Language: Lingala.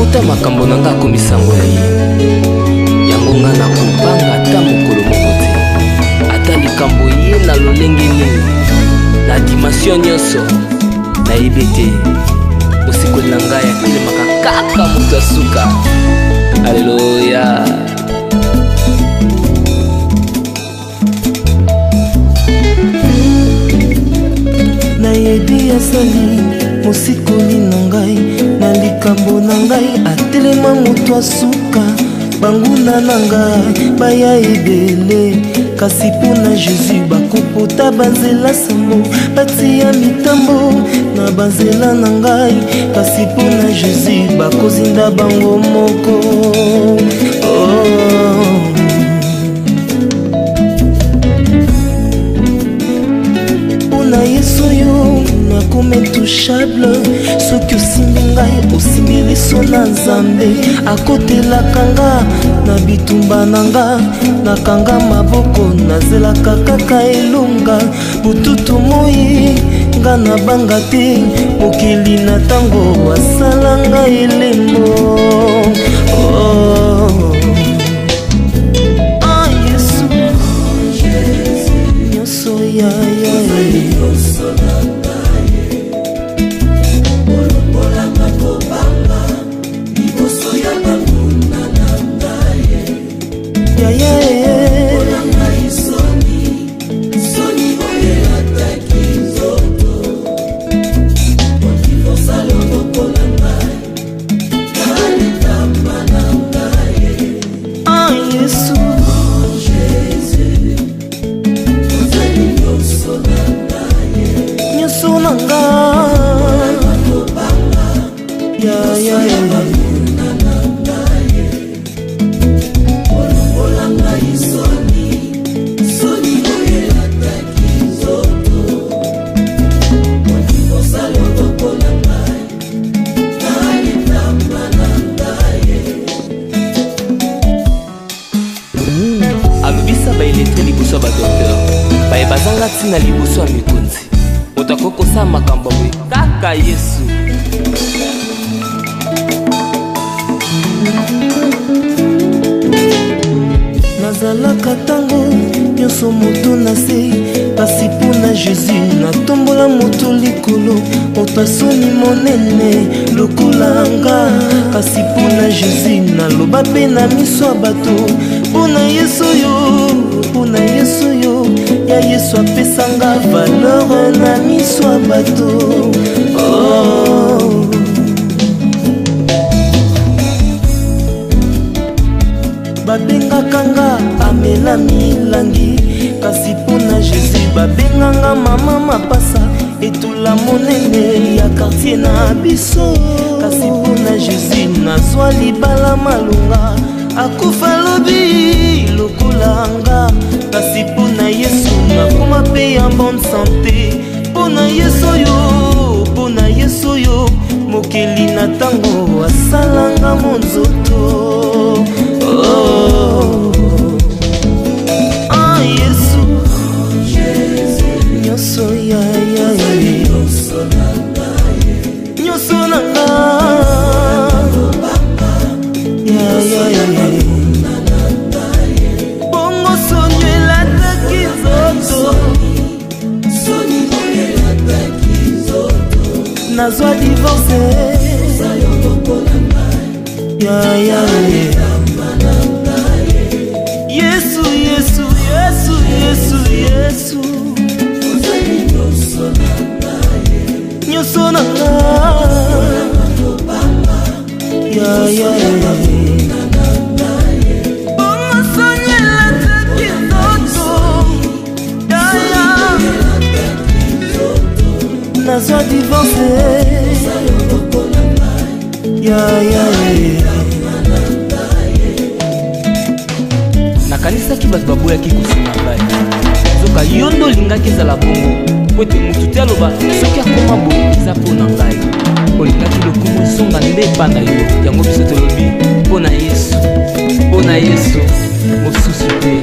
Uta makambo nanga komisango ya ye yango nga na kopanga ata mokolo moko te ata likambo ye na lolenge nini na dimension nyonso nayebi te mosikoli na ngai atelemaka kaka moto asuka. Alleluya. Nayebi azali mosikoli na ngai na likambo na ngai atelema moto asuka. Banguna na ngai baya ebele kasi mpona Jésus bakopota banzela sambo batia mitambo na banzela na ngai kasi mpona Jésus bakozinda bango moko. Mpona Yesu yo nakoma intouchable, soki osimbi ngai osimbi liso na Nzambe. Akotelaka nga na bitumba na nga, nakanga maboko nazelaka kaka elonga. Bututu moi nga nabanga te, mokili na tango asala nga elembo. Yesu nyonso ya bazanga tina liboso ya mikonzi moto akokosa makambo boye kaka Yesu. Nazalaka tango nyonso moto na se kasi mpona Jésus natombola moto likolo, moto asoni monene lokola nga kasi mpona Jésus naloba mpe na miso ya bato. Mpona Yesu yo, mpona Yesu yo, ya Yesu apesanga valeur na miso ya bato. Babengaka nga amela milangi kasi mpona Jésus babenganga mama mapasa etula monene ya quartier na biso. Kasi mpona Jésus nazwa libala malunga akufa lobi lokola nga kasi mpona Yesu nakoma mpe ya bonne santé. Mpona Yesu yo, mpona Yesu yo, mokeli na tango asalanga monzoto. Yesu nyonso ya nyonso na nga bongo sonyo elataki nzoto nazwa divorce Yesu Yesu Yesu Yesu Yesu nyonso na nga bongo sonyo elataki nzoto nazwa divorce nakanisaki bato baboyaki kosinga ngai zoka yo nde olingaki ezala bongo po ete motu te aloba soki akoma boye eza mpo na ngai. Olingaki lokumu esonga nde epanda yo yango biso tolobi mpo na Yesu, mpo na Yesu mosusu te.